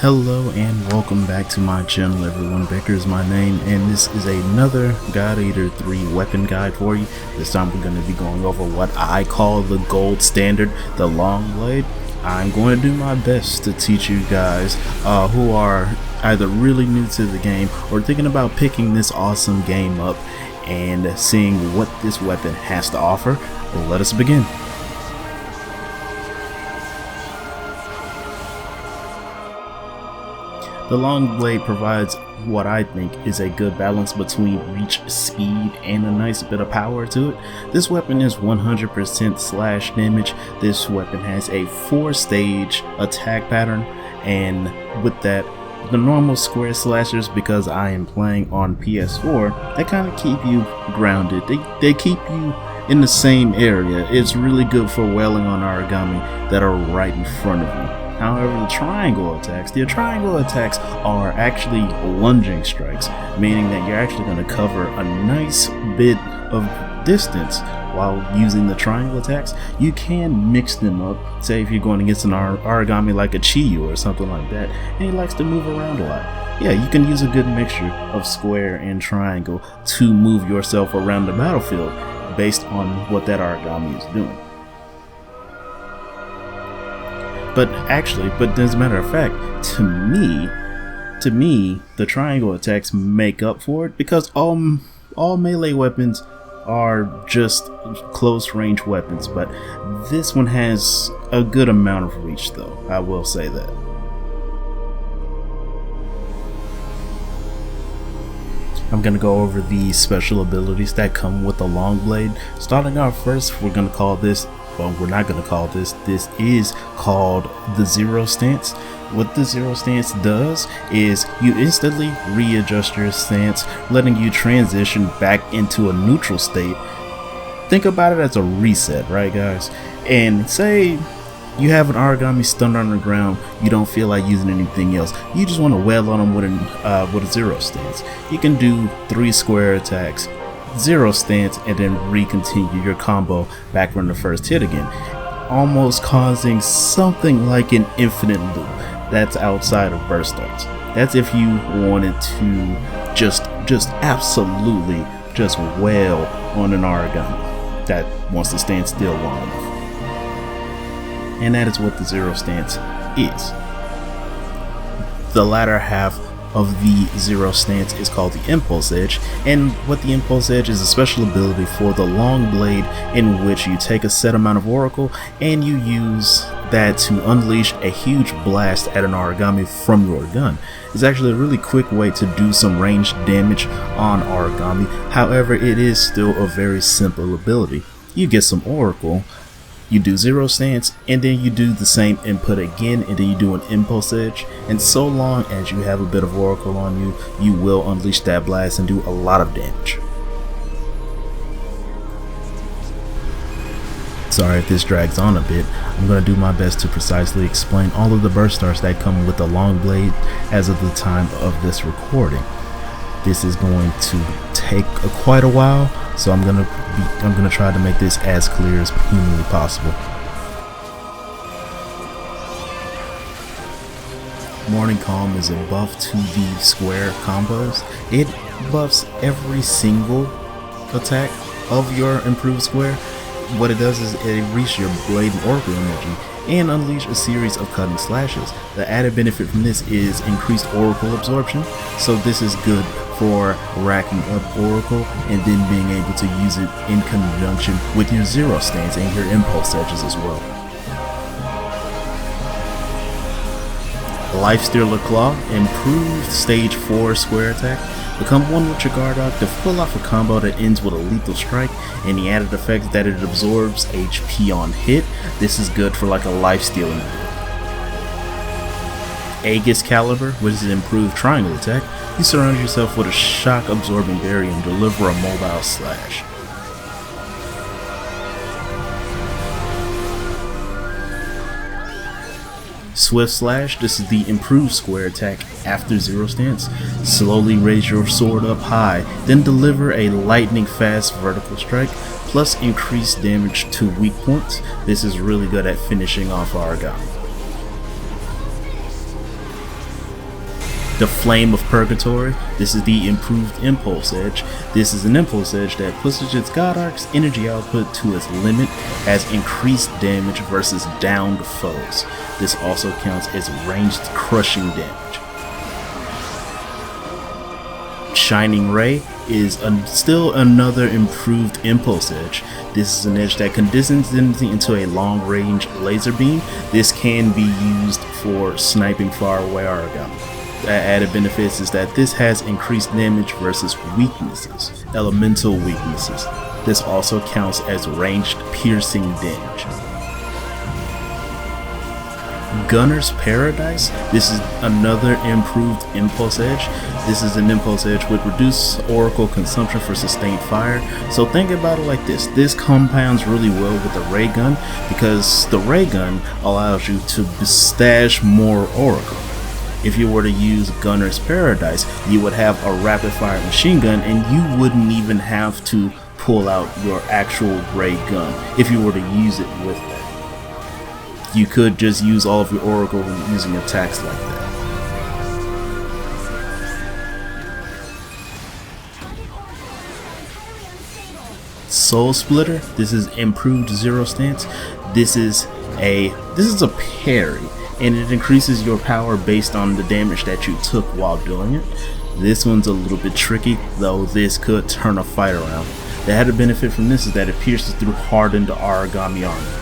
Hello and welcome back to my channel everyone. Baker is my name and this is another God Eater 3 weapon guide for you. This time we're going to be going over what I call the gold standard, the long blade. I'm going to do my best to teach you guys who are either really new to the game or thinking about picking this awesome game up and seeing what this weapon has to offer. Well, let us begin. The long blade provides what I think is a good balance between reach, speed, and a nice bit of power to it. This weapon is 100% slash damage. This weapon has a 4-stage attack pattern, and with that, the normal square slashers, because I am playing on PS4, they kind of keep you grounded. They keep you in the same area. It's really good for wailing on origami that are right in front of you. However, the triangle attacks are actually lunging strikes, meaning that you're actually going to cover a nice bit of distance while using the triangle attacks. You can mix them up, say if you're going against an origami like a Chiyu or something like that, and he likes to move around a lot. Yeah, you can use a good mixture of square and triangle to move yourself around the battlefield based on what that origami is doing. But as a matter of fact, to me, the triangle attacks make up for it, because all melee weapons are just close range weapons, but this one has a good amount of reach though, I will say that. I'm going to go over the special abilities that come with the long blade. Starting off first, we're going to call this, well, we're not going to call this is called the zero stance. What the zero stance does is you instantly readjust your stance, letting you transition back into a neutral state. Think about it as a reset, right guys? And say you have an origami stunned on the ground, you don't feel like using anything else, you just want to wail on them with a zero stance. You can do 3 square attacks, zero stance, and then re-continue your combo back from the first hit again, almost causing something like an infinite loop. That's outside of burst starts. That's if you wanted to just absolutely just wail on an origami that wants to stand still long enough. And that is what the zero stance is. The latter half of the zero stance is called the impulse edge, and what the impulse edge is a special ability for the long blade in which you take a set amount of oracle and you use that to unleash a huge blast at an origami from your gun. It's actually a really quick way to do some ranged damage on origami. However, it is still a very simple ability. You get some oracle, you do zero stance, and then you do the same input again, and then you do an impulse edge, and so long as you have a bit of oracle on you, you will unleash that blast and do a lot of damage. Sorry if this drags on a bit. I'm going to do my best to precisely explain all of the burst starts that come with the long blade as of the time of this recording. This is going to take quite a while, so I'm gonna try to make this as clear as humanly possible. Morning Calm is a buff to the square combos. It buffs every single attack of your improved square. What it does is it increases your blade and oracle energy and unleash a series of cutting slashes. The added benefit from this is increased oracle absorption, so this is good for racking up oracle and then being able to use it in conjunction with your zero stance and your impulse edges as well. Lifestealer Claw, improved stage 4 square attack. Become one with your guard up to pull off a combo that ends with a lethal strike, and the added effect that it absorbs HP on hit. This is good for like a life stealing. Aegis Caliber, which is an improved triangle attack. You surround yourself with a shock absorbing barrier and deliver a mobile slash. Swift Slash, this is the improved square attack after zero stance. Slowly raise your sword up high, then deliver a lightning fast vertical strike, plus increased damage to weak points. This is really good at finishing off origami. The Flame of Purgatory. This is the improved Impulse Edge. This is an Impulse Edge that pushes its God Arc's energy output to its limit, has increased damage versus downed foes. This also counts as ranged crushing damage. Shining Ray is still another improved Impulse Edge. This is an edge that condenses energy into a long-range laser beam. This can be used for sniping far away origami. The added benefits is that this has increased damage versus weaknesses, elemental weaknesses. This also counts as ranged piercing damage. Gunner's Paradise. This is another improved Impulse Edge. This is an Impulse Edge with reduced Oracle consumption for sustained fire. So think about it like this. This compounds really well with the Ray Gun because the Ray Gun allows you to stash more Oracle. If you were to use Gunner's Paradise, you would have a rapid fire machine gun and you wouldn't even have to pull out your actual Ray Gun if you were to use it with that. You could just use all of your Oracle using attacks like that. Soul Splitter. This is improved Zero Stance. This is a parry, and it increases your power based on the damage that you took while doing it. This one's a little bit tricky, though this could turn a fight around. The added benefit from this is that it pierces through hardened origami armor.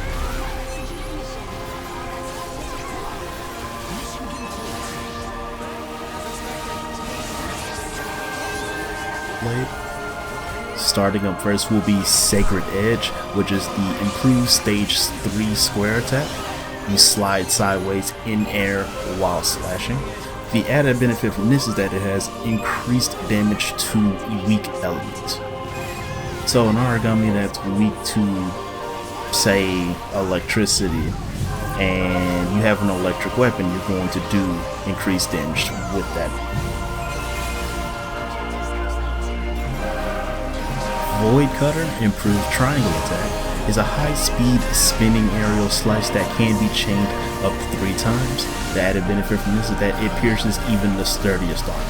Blade. Starting up first will be Sacred Edge, which is the improved stage 3 square attack. You slide sideways in air while slashing. The added benefit from this is that it has increased damage to weak elements. So an origami that's weak to, say, electricity, and you have an electric weapon, you're going to do increased damage with that. Void Cutter, improved triangle attack, is a high-speed spinning aerial slice that can be chained up 3 times. The added benefit from this is that it pierces even the sturdiest armor.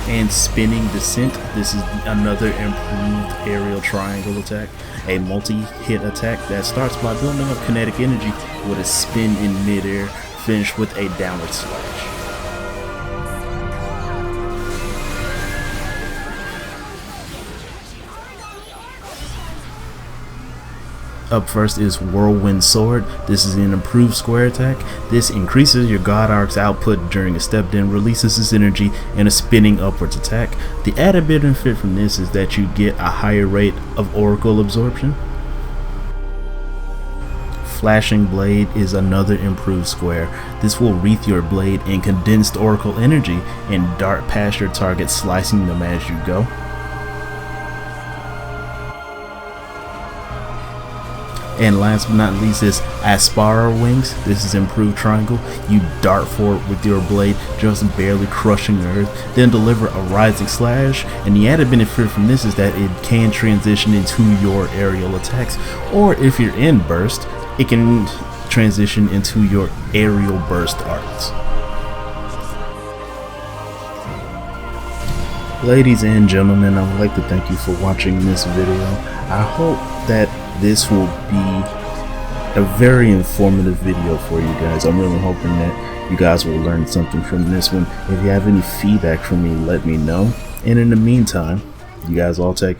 And Spinning Descent. This is another improved aerial triangle attack, a multi-hit attack that starts by building up kinetic energy with a spin in midair, finished with a downward slash. Up first is Whirlwind Sword. This is an improved square attack. This increases your God Arc's output during a step, then releases its energy in a spinning upwards attack. The added benefit from this is that you get a higher rate of Oracle absorption. Flashing Blade is another improved square. This will wreath your blade in condensed Oracle energy and dart past your target, slicing them as you go. And last but not least is Aspara Wings. This is improved triangle. You dart forward with your blade, just barely crushing the earth, then deliver a rising slash. And the added benefit from this is that it can transition into your aerial attacks, or if you're in burst, it can transition into your aerial burst arts. Ladies and gentlemen, I would like to thank you for watching this video. I hope that this will be a very informative video for you guys. I'm really hoping that you guys will learn something from this one. If you have any feedback from me, let me know. And in the meantime, you guys all take care.